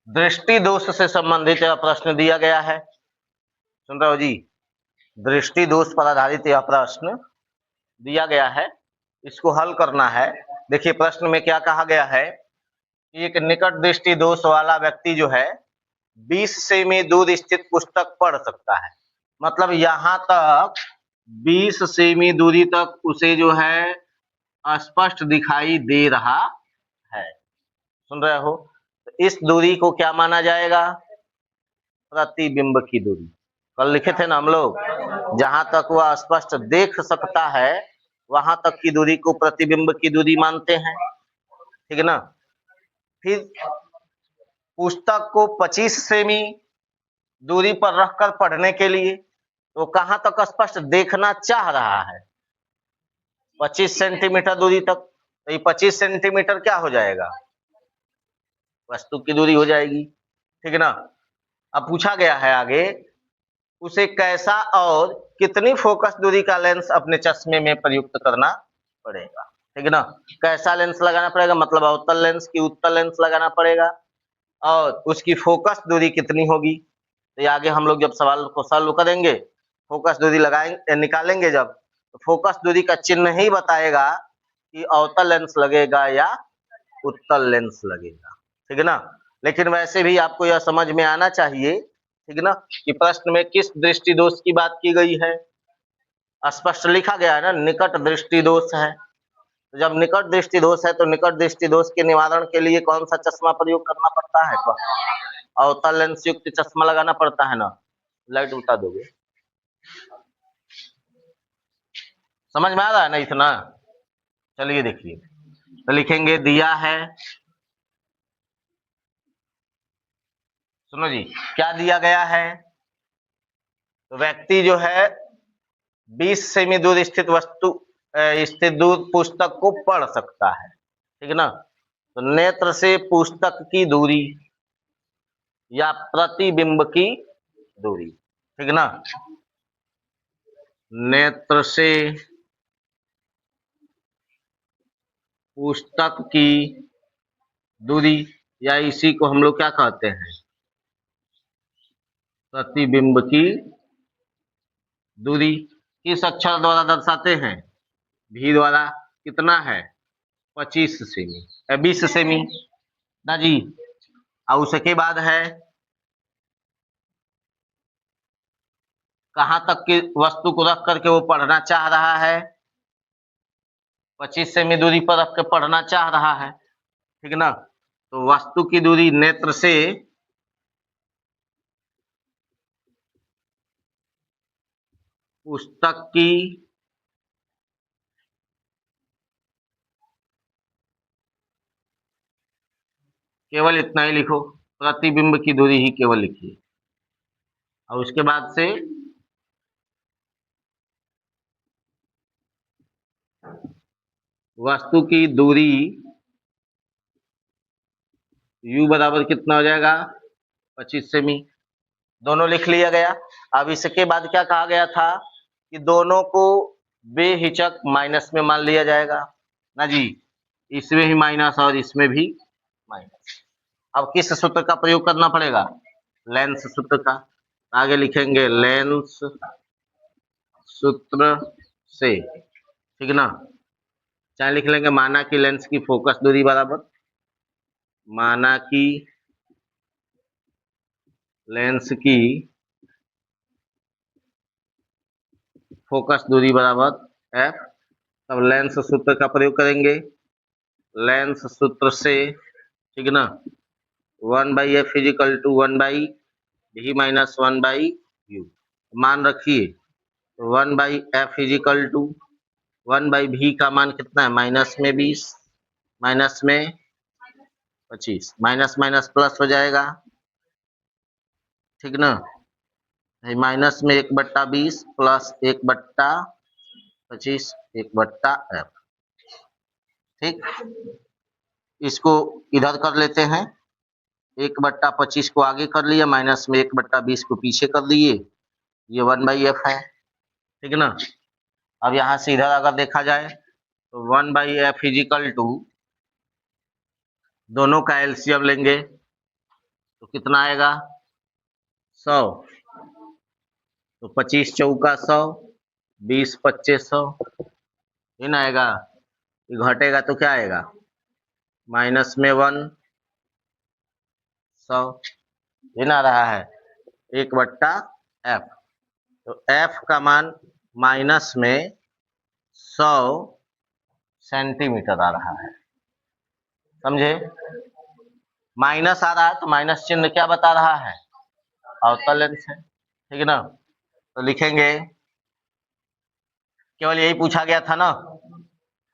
दृष्टि दोष से संबंधित यह प्रश्न दिया गया है। सुन रहे हो जी? दृष्टि दोष पर आधारित यह प्रश्न दिया गया है, इसको हल करना है। देखिए प्रश्न में क्या कहा गया है कि एक निकट दृष्टि दोष वाला व्यक्ति जो है 20 सेमी दूर स्थित पुस्तक पढ़ सकता है। मतलब यहां तक 20 सेमी दूरी तक उसे जो है स्पष्ट दिखाई दे रहा है। सुन रहे हो? तो इस दूरी को क्या माना जाएगा? प्रतिबिंब की दूरी। कल लिखे थे ना हम लोग, जहां तक वह स्पष्ट देख सकता है वहां तक की दूरी को प्रतिबिंब की दूरी मानते हैं। ठीक है ना? फिर पुस्तक को 25 सेमी दूरी पर रखकर पढ़ने के लिए तो कहां तक स्पष्ट देखना चाह रहा है? 25 सेंटीमीटर दूरी तक। तो ये 25 सेंटीमीटर क्या हो जाएगा? वस्तु की दूरी हो जाएगी। ठीक है ना? अब पूछा गया है आगे, उसे कैसा और कितनी फोकस दूरी का लेंस अपने चश्मे में प्रयुक्त करना पड़ेगा। ठीक है ना? कैसा लेंस लगाना पड़ेगा? मतलब अवतल लेंस की उत्तल लेंस लगाना पड़ेगा, और उसकी फोकस दूरी कितनी होगी। तो आगे हम लोग जब सवाल को सॉल्व करेंगे, फोकस दूरी लगाएंगे, निकालेंगे जब, तो फोकस दूरी का चिन्ह ही बताएगा कि अवतल लेंस लगेगा या उत्तल लेंस लगेगा। ठीक है ना? लेकिन वैसे भी आपको यह समझ में आना चाहिए, ठीक है ना, कि प्रश्न में किस दृष्टि दोष की बात की गई है। स्पष्ट लिखा गया है ना, निकट दृष्टि दोष है। तो जब निकट दृष्टि दोष है तो निकट दृष्टि दोष के निवारण के लिए कौन सा चश्मा प्रयोग करना पड़ता है? अवतल लेंस युक्त चश्मा लगाना पड़ता है ना। लाइट उल्टा दोगे? समझ में आ रहा है ना इतना? चलिए देखिए, तो लिखेंगे दिया है, सुनो जी, क्या दिया गया है? तो व्यक्ति जो है 20 सेमी दूर स्थित वस्तु स्थित दूर पुस्तक को पढ़ सकता है। ठीक है ना? तो नेत्र से पुस्तक की दूरी या प्रतिबिंब की दूरी। ठीक है ना? नेत्र से पुस्तक की दूरी, या इसी को हम लोग क्या कहते हैं? प्रतिबिंब की दूरी। किस अक्षर द्वारा दर्शाते हैं? भी द्वारा। कितना है? 25 सेमी, 20 सेमी ना जी। और उसके बाद है, कहां तक की वस्तु को रख करके वो पढ़ना चाह रहा है? 25 सेमी दूरी पर रख के पढ़ना चाह रहा है। ठीक है ना? तो वस्तु की दूरी नेत्र से पुस्तक की केवल इतना ही लिखो, प्रतिबिंब की दूरी ही केवल लिखिए। और उसके बाद से वस्तु की दूरी u बराबर कितना हो जाएगा? 25 सेमी। दोनों लिख लिया गया। अब इसके बाद क्या कहा गया था कि दोनों को बेहिचक माइनस में मान लिया जाएगा ना जी। इसमें ही माइनस और इसमें भी माइनस। अब किस सूत्र का प्रयोग करना पड़ेगा? लेंस सूत्र का। आगे लिखेंगे लेंस सूत्र से। ठीक है ना? चाहे लिख लेंगे माना कि लेंस की फोकस दूरी बराबर माना कि लेंस की फोकस दूरी बराबर f। तब लेंस सूत्र का प्रयोग करेंगे, लेंस सूत्र से। ठीक है ना? 1/f is equal to 1/v minus 1/u। मान रखिए, 1/f इजिकल टू 1/v का मान कितना है? माइनस में 20, माइनस में 25, माइनस माइनस प्लस हो जाएगा। ठीक ना? माइनस में 1/20 प्लस 1/25, 1/f। ठीक, इसको इधर कर लेते हैं। 1/25 को आगे कर लिया, माइनस में 1/20 को पीछे कर दिए, ये 1/f है। ठीक है ना? अब यहां से इधर अगर देखा जाए तो 1/f इजिकल टू, दोनों का एलसीएम लेंगे तो कितना आएगा 100, तो 25 चौका 100, 20 25 100, ये ना आएगा। ये घटेगा तो क्या आएगा माइनस में 1 100, ये ना रहा है 1/f। तो f का मान माइनस में 100 सेंटीमीटर आ रहा है, समझे। माइनस आ रहा है तो माइनस चिन्ह क्या बता रहा है, अवतल लेंस है, ठीक है ना। तो लिखेंगे, केवल यही पूछा गया था ना,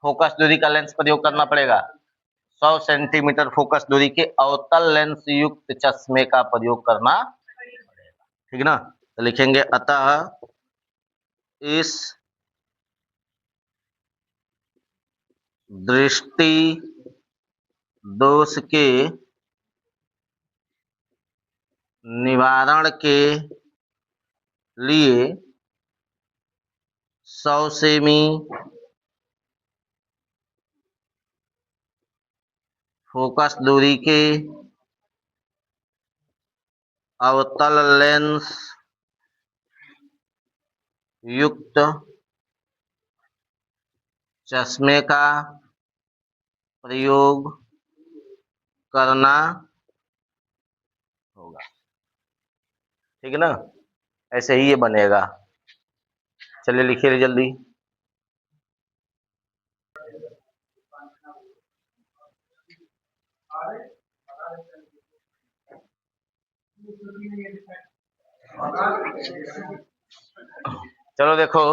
फोकस दूरी का लेंस प्रयोग करना पड़ेगा। 100 सेंटीमीटर फोकस दूरी के अवतल लेंस युक्त चश्मे का प्रयोग करना, ठीक है ना। तो लिखेंगे अतः इस दृष्टि दोष के निवारण के लिए 100 सेमी फोकस दूरी के अवतल लेंस युक्त चश्मे का प्रयोग करना होगा, ठीक है ना। ऐसे ही ये बनेगा। चलिए लिखिए जल्दी। चलो देखो,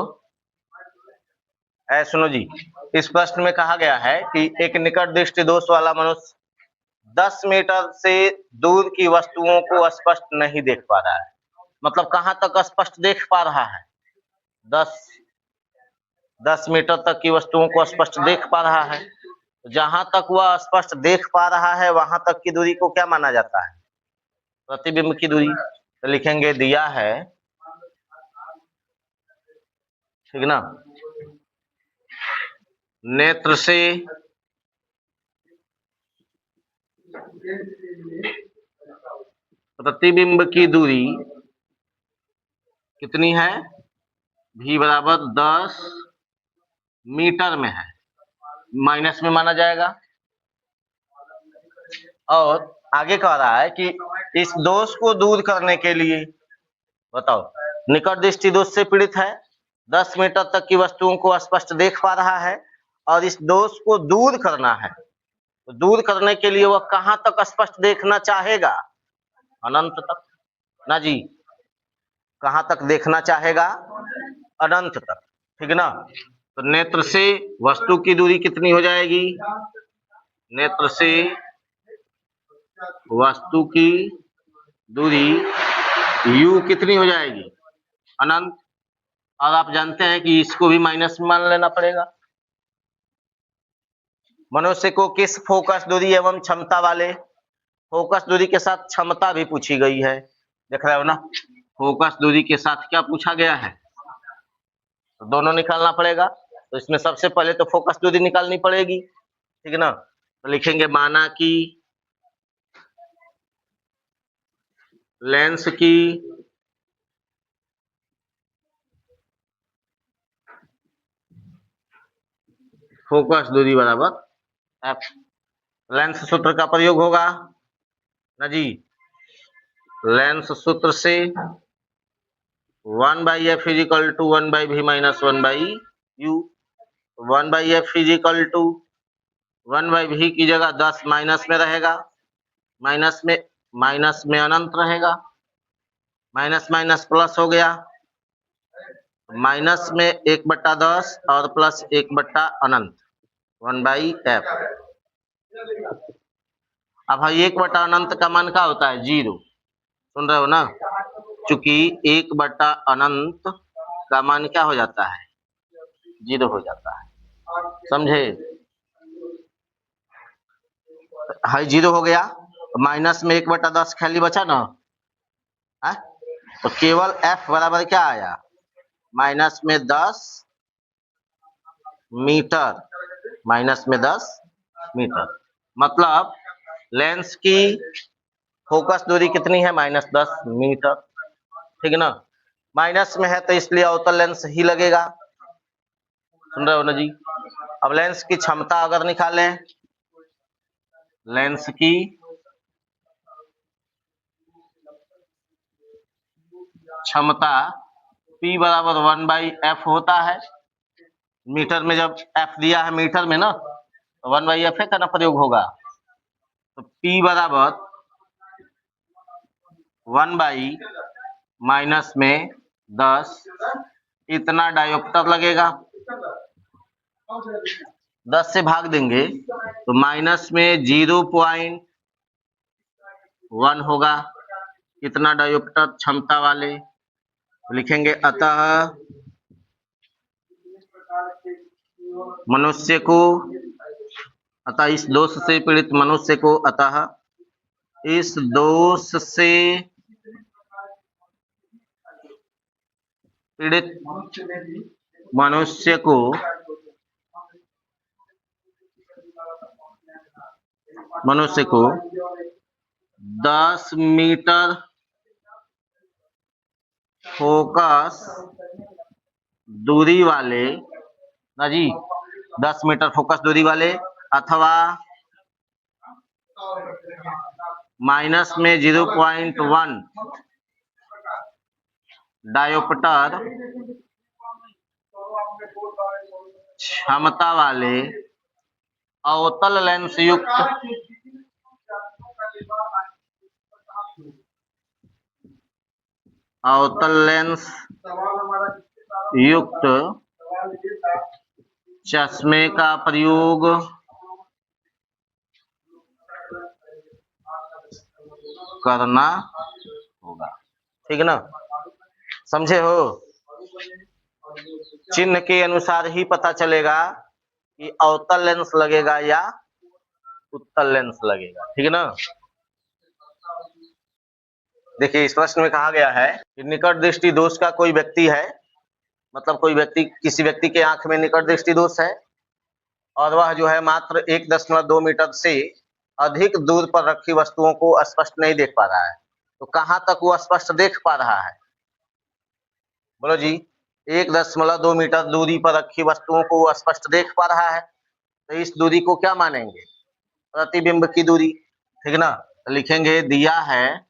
सुनो जी, इस प्रश्न में कहा गया है कि एक निकट दृष्टि दोष वाला मनुष्य 10 मीटर से दूर की वस्तुओं को स्पष्ट नहीं देख पा रहा है। मतलब कहां तक स्पष्ट देख पा रहा है, 10 मीटर तक की वस्तुओं को स्पष्ट देख पा रहा है। जहां तक वह स्पष्ट देख पा रहा है वहां तक की दूरी को क्या माना जाता है, प्रतिबिंब की दूरी। तो लिखेंगे दिया है, ठीक ना, नेत्र से प्रतिबिंब की दूरी कितनी है, v बराबर 10 मीटर में है, माइनस में माना जाएगा। और आगे कह रहा है कि इस दोष को दूर करने के लिए, बताओ, निकट दृष्टि दोष से पीड़ित है, 10 मीटर तक की वस्तुओं को स्पष्ट देख पा रहा है और इस दोष को दूर करना है। तो दूर करने के लिए वह कहां तक स्पष्ट देखना चाहेगा, अनंत तक ना जी। कहां तक देखना चाहेगा, अनंत तक, ठीक है ना। तो नेत्र से वस्तु की दूरी कितनी हो जाएगी, नेत्र से वस्तु की दूरी u कितनी हो जाएगी, अनंत। और आप जानते हैं कि इसको भी माइनस में मान लेना पड़ेगा। मनुष्य को किस फोकस दूरी एवं क्षमता वाले, फोकस दूरी के साथ क्षमता भी पूछी गई है, देख रहे हो ना। फोकस दूरी के साथ क्या पूछा गया है, तो दोनों निकालना पड़ेगा। तो इसमें सबसे पहले तो फोकस दूरी निकालनी पड़ेगी, ठीक है ना। तो लिखेंगे माना कि लेंस की फोकस दूरी बराबर f। लेंस सूत्र का प्रयोग होगा ना जी। लेंस सूत्र से 1/f is equal to 1/v minus 1/u। 1/f is equal to 1/v की जगह 10 माइनस में रहेगा, माइनस में अनंत रहेगा, माइनस माइनस प्लस हो गया, माइनस में 1/10 और प्लस 1/अनंत 1/f। अब भाई 1/अनंत का मान क्या होता है, 0, सुन रहे हो ना। चूंकि 1/अनंत का मान क्या हो जाता है, 0 हो जाता है, समझे। हाई 0 हो गया, माइनस में 1/10 खाली बचा ना, है? तो केवल f बराबर क्या आया, माइनस में 10 मीटर, माइनस में 10 मीटर। मतलब लेंस की फोकस दूरी कितनी है? -10 मीटर। ठीक है ना, माइनस में है तो इसलिए अवतल लेंस ही लगेगा। सुन रहे हो ना जी? अब लेंस की क्षमता अगर निकालें, लेंस की क्षमता P बराबर 1/f होता है। मीटर में जब f दिया है मीटर में ना, तो 1/f का ना प्रयोग होगा। तो P बराबर 1/-10 इतना डायोप्टर लगेगा। 10 से भाग देंगे तो माइनस में 0.1 होगा। कितना डायोप्टर क्षमता वाले लिखेंगे। अतः मनुष्य को, अतः इस दोष से पीड़ित मनुष्य को, अतः इस दोष से पीड़ित मनुष्य को 10 मीटर फोकस दूरी वाले ना जी, 10 मीटर फोकस दूरी वाले अथवा माइनस में 0.1 डायोप्टर क्षमता वाले अवतल लेंस युक्त चश्मे का प्रयोग करना होगा। ठीक है ना, समझे हो? चिन्ह के अनुसार ही पता चलेगा कि अवतल लेंस लगेगा या उत्तल लेंस लगेगा। ठीक है ना। देखिए इस प्रश्न में कहा गया है कि निकट दृष्टि दोष का कोई व्यक्ति है, मतलब कोई व्यक्ति, किसी व्यक्ति के आंख में निकट दृष्टि दोष है और वह जो है मात्र 1.2 मीटर से अधिक दूर पर रखी वस्तुओं को स्पष्ट नहीं देख पा रहा है। तो कहां तक वो स्पष्ट देख पा रहा है? बोलो जी। 1.2 मीटर दूरी पर रखी वस्तुओं को वो स्पष्ट देख पा रहा है, तो इस दूरी को क्या मानेंगे? प्रतिबिंब की दूरी। ठीक है ना, तो लिखेंगे दिया है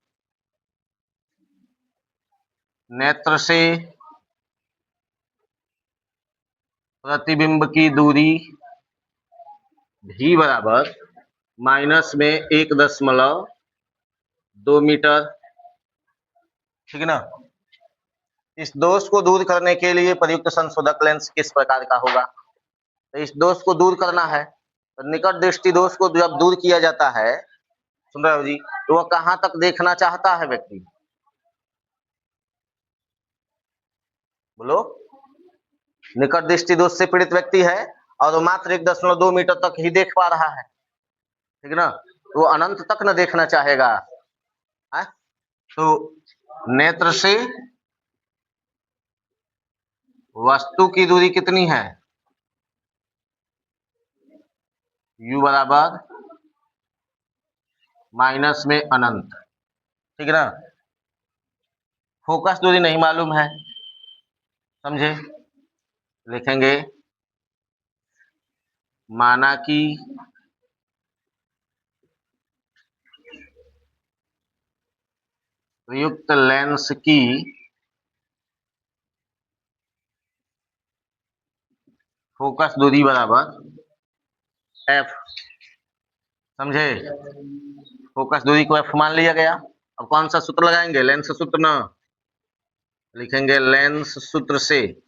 नेत्र से प्रतिबिंब की दूरी भी बराबर माइनस में 1.2 मीटर। ठीक है ना। इस दोष को दूर करने के लिए प्रयुक्त संशोधक लेंस किस प्रकार का होगा? तो इस दोष को दूर करना है तो निकट दृष्टि दोष को जब दूर किया जाता है, सुन रहे हो जी, तो वह कहां तक देखना चाहता है व्यक्ति? बोलो। निकट दृष्टि दोष से पीड़ित व्यक्ति है और वो मात्र 1.2 मीटर तक ही देख पा रहा है। ठीक है ना, वो अनंत तक न देखना चाहेगा है? तो नेत्र से वस्तु की दूरी कितनी है? u बराबर माइनस में अनंत। ठीक है ना। फोकस दूरी नहीं मालूम है, समझे? लिखेंगे माना कि प्रयुक्त लेंस की फोकस दूरी बराबर f। समझे? फोकस दूरी को f मान लिया गया। अब कौन सा सूत्र लगाएंगे? लेंस सूत्र ना, लिखेंगे लेंस सूत्र से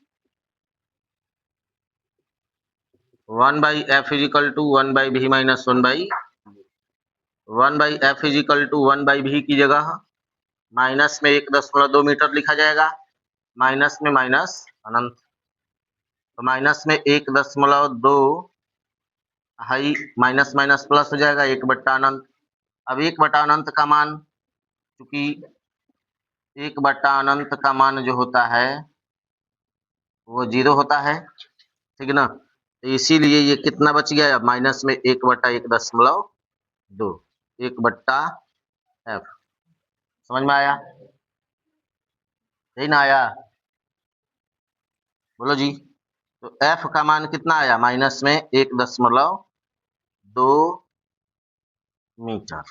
1/f = 1/v minus 1/f = 1/v की जगह माइनस में 1.2 मीटर लिखा जाएगा, माइनस में माइनस अनंत, तो माइनस में 1.2 हाई माइनस माइनस प्लस हो जाएगा 1/अनंत। अब 1/अनंत का मान, चूंकि 1/अनंत का मान जो होता है वो 0 होता है। ठीक है ना, तो इसीलिए ये कितना बच गया? अब माइनस में 1/1.2 1/f। समझ में आया? यही ना आया? बोलो जी। तो एफ का मान कितना आया? माइनस में 1.2 मीटर।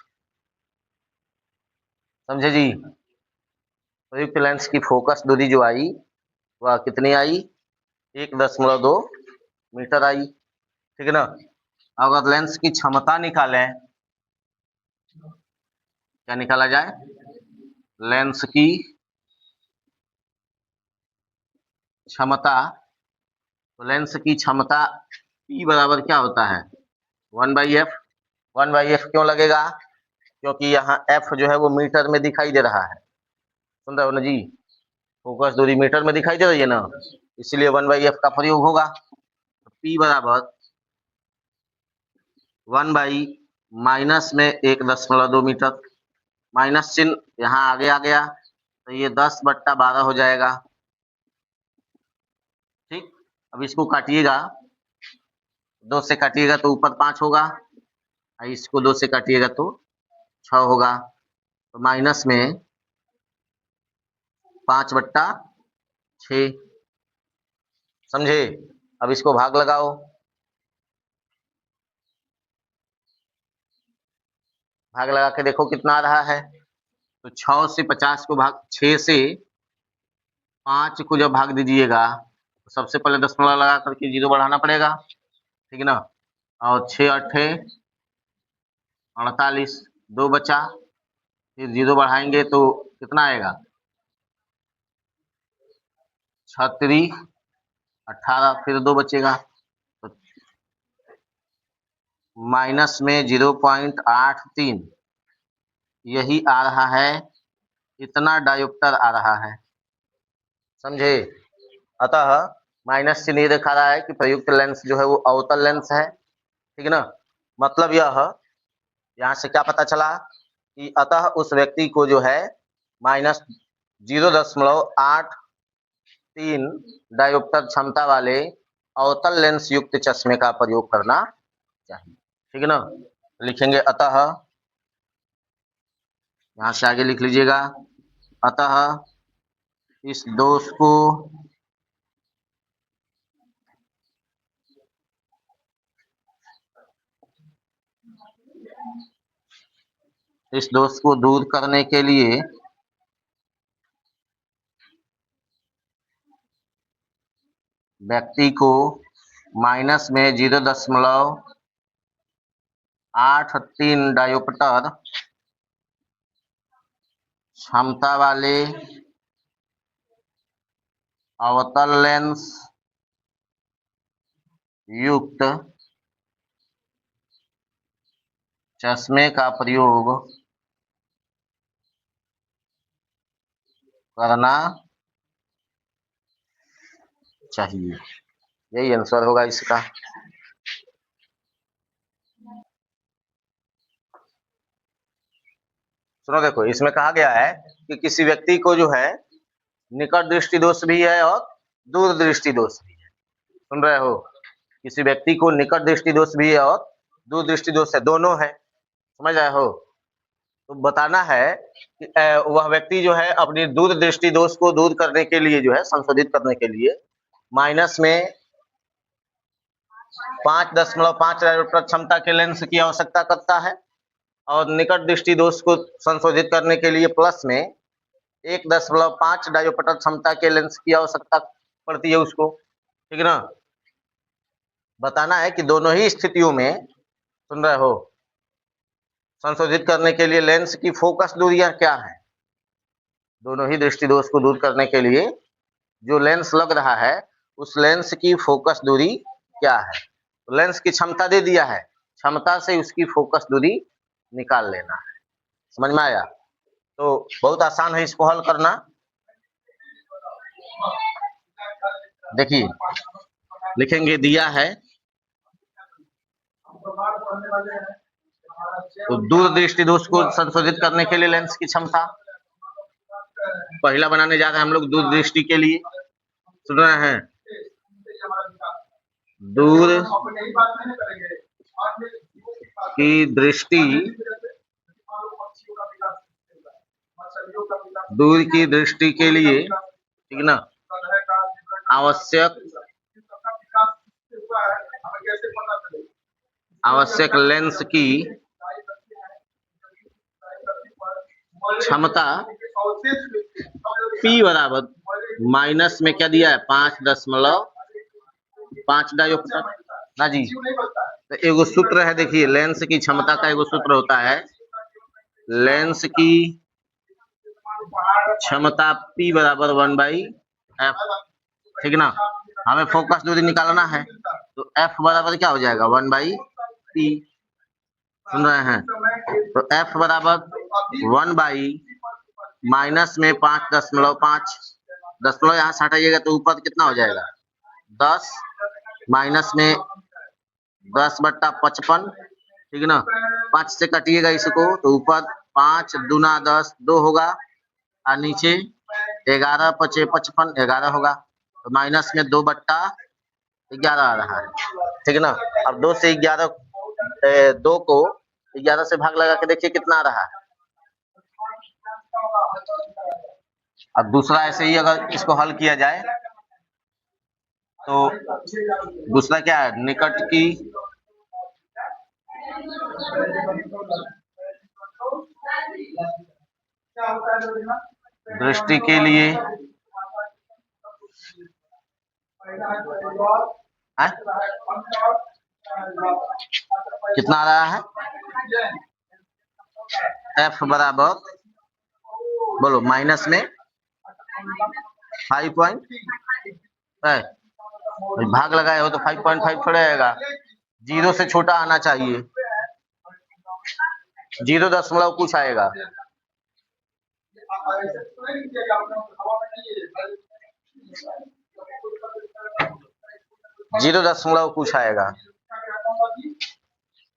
समझे जी? प्रयुक्त लेंस की फोकस दूरी जो आई वह कितनी आई? 1.2 मीटर आई। ठीक है ना? अगर लेंस की क्षमता निकालें, क्या निकाला जाए? लेंस की क्षमता। तो लेंस की क्षमता P बराबर क्या होता है? 1/f। 1/f क्यों लगेगा? क्योंकि यहाँ f जो है वो मीटर में दिखाई दे रहा है। सुन रहे हो ना जी? फोकस दूरी मीटर में दिखाई दे रही है ना, इसलिए 1/f का प्रयोग होगा। तो P बराबर 1/- में 1.2 मीटर। माइनस चिन्ह यहाँ आगे आ गया, तो ये 10/12 हो जाएगा। ठीक, अब इसको काटिएगा, 2 से काटिएगा तो ऊपर 5 होगा, इसको 2 से काटिएगा तो 6 होगा। तो माइनस में 5/6। समझे? अब इसको भाग लगाओ। भाग लगा के देखो कितना आ रहा है। तो 6 से 50 को भाग, 6 से 5 को जब भाग दीजिएगा तो सबसे पहले दशमलव लगा करके 0 बढ़ाना पड़ेगा। ठीक है ना? और 6 8 48, 2 बचा, फिर 0 बढ़ाएंगे तो कितना आएगा? 36 18, फिर 2 बचेगा, तो माइनस में 0.83 यही आ रहा है। इतना डायोप्टर आ रहा है। समझे? अतः माइनस चिन्ह ये दिखा रहा है कि प्रयुक्त लेंस जो है वो अवतल लेंस है। ठीक है ना? मतलब यह यहाँ से क्या पता चला कि अतः उस व्यक्ति को जो है -0.83 डायोप्टर क्षमता वाले अवतल लेंस युक्त चश्मे का प्रयोग करना चाहिए। ठीक है ना? लिखेंगे अतः, यहाँ से आगे लिख लीजिएगा, अतः इस दोष को दूर करने के लिए व्यक्ति को माइनस में 0.83 डायोप्टर क्षमता वाले अवतल लेंस युक्त चश्मे का प्रयोग करना चाहिए। यही आंसर होगा इसका। सुनो, देखो इसमें कहा गया है कि किसी व्यक्ति को जो है निकट दृष्टि दोष भी है और दूर दृष्टि दोष भी है। सुन रहे हो? किसी व्यक्ति को निकट दृष्टि दोष भी है और दूर दृष्टि दोष है, दोनों है। समझ रहे हो? तो बताना है कि वह व्यक्ति जो है अपनी दूर दृष्टि दोष को दूर करने के लिए जो है, संशोधित करने के लिए माइनस में 5.5 डायोप्टर क्षमता के लेंस की आवश्यकता करता है, और निकट दृष्टि दोष को संशोधित करने के लिए प्लस में 1.5 डायोप्टर क्षमता के लेंस की आवश्यकता पड़ती है उसको। ठीक है ना? बताना है कि दोनों ही स्थितियों में, सुन रहे हो, संशोधित करने के लिए लेंस की फोकस दूरियां क्या है। दोनों ही दृष्टि दोष को दूर करने के लिए जो लेंस लग रहा है उस लेंस की फोकस दूरी क्या है। तो लेंस की क्षमता दे दिया है, क्षमता से उसकी फोकस दूरी निकाल लेना है। समझ में आया? तो बहुत आसान है इसको हल करना। देखिए लिखेंगे, दिया है तो दूर दृष्टि दोष को संशोधित करने के लिए लेंस की क्षमता पहला बनाने जा रहे हैं हम लोग दूर दृष्टि के लिए। सुन रहे हैं? दूर की दृष्टि दूर की दृष्टि के लिए, ठीक ना, आवश्यक लेंस की क्षमता P बराबर माइनस में क्या दिया है 5.5 डायोप्टर ना जी। तो एगो सूत्र है, देखिए लेंस की क्षमता का एगो सूत्र होता है, लेंस की क्षमता P बराबर 1/f, ठीक ना। हमें फोकस दूरी निकालना है तो F बराबर क्या हो जाएगा 1/P, सुन रहे हैं। तो F बराबर 1/, माइनस में 5.5, दशमलव यहाँ से हटाइएगा तो ऊपर कितना हो जाएगा 10, माइनस में 10/55, ठीक ना। 5 से काटिएगा इसको तो ऊपर 5 दूना 10, 2 होगा, और नीचे 11 5 55, 11 होगा, तो माइनस में 2/11 आ रहा है, ठीक ना। अब 2 से 11, 2 को 11 से भाग लगा के देखिए कितना आ रहा है। अब दूसरा ऐसे ही अगर इसको हल किया जाए तो दूसरा क्या है, निकट की दृष्टि के लिए कितना आ रहा है, F बराबर बोलो माइनस में 5 भाग लगाए हो तो 5.5 थोड़ा आएगा, 0 से छोटा आना चाहिए, 0 दशमलव कुछ आएगा, 0 दशमलव कुछ आएगा।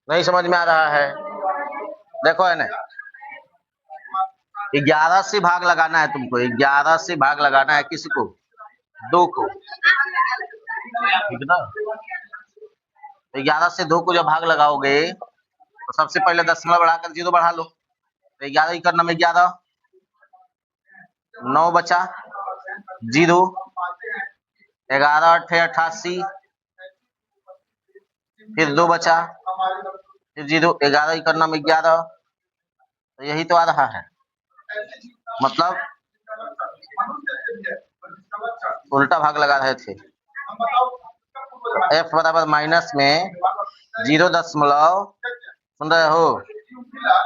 नहीं समझ में आ रहा है, देखो है ना, 11 से भाग लगाना है तुमको, 11 से भाग लगाना है किसको, 2 को, ठीक ना। 11 से 2 को जब भाग लगाओगे तो सबसे पहले दशमलव बढ़ाकर 0 बढ़ा लो, तो 11 ही करना में 11, 9 बचा 0, 11 8 88, फिर 2 बचा, फिर 0, 11 ही करना में 11, तो यही तो आ रहा है, मतलब उल्टा भाग लगा रहे थे। तो F बराबर माइनस में 0 दशमलव, सुन रहे हो,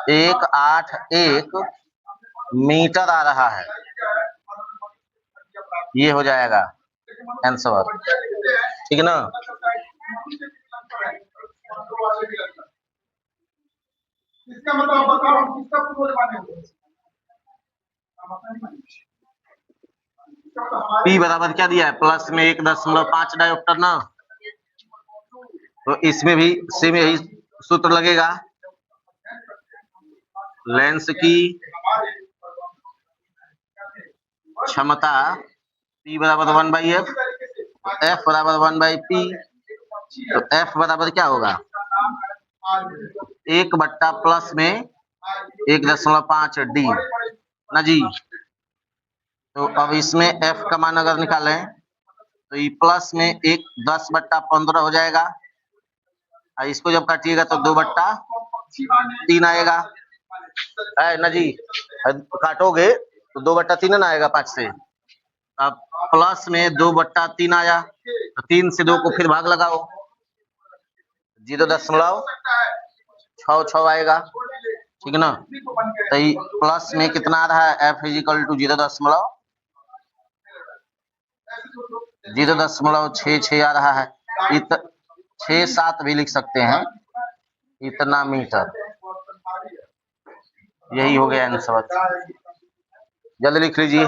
181 मीटर आ रहा है, ये हो जाएगा आंसर, ठीक ना। इसका मतलब बताओ हम किसका पूर्व माने हो। P बराबर क्या दिया है, प्लस में 1.5 डायोप्टर ना, तो इसमें भी सेम यही सूत्र लगेगा, लेंस की क्षमता P बराबर 1/f, F बराबर 1/P, तो F बराबर क्या होगा 1 प्लस में 1.5 D ना जी। तो अब इसमें F का मान अगर निकालें तो ये प्लस में 10/15 हो जाएगा, और इसको जब काटिएगा तो 2/3 आएगा, है ना जी। काटोगे तो 2/3 ना आएगा 5 से, अब प्लस में 2/3 आया, तो 3 से 2 को फिर भाग लगाओ, 0.66 आएगा, ठीक ना। तो प्लस में कितना आ रहा है, F इजिकल टू 0.66 आ रहा है, 6-7 भी लिख सकते हैं, इतना मीटर, यही हो गया आंसर, जल्दी लिख लीजिए।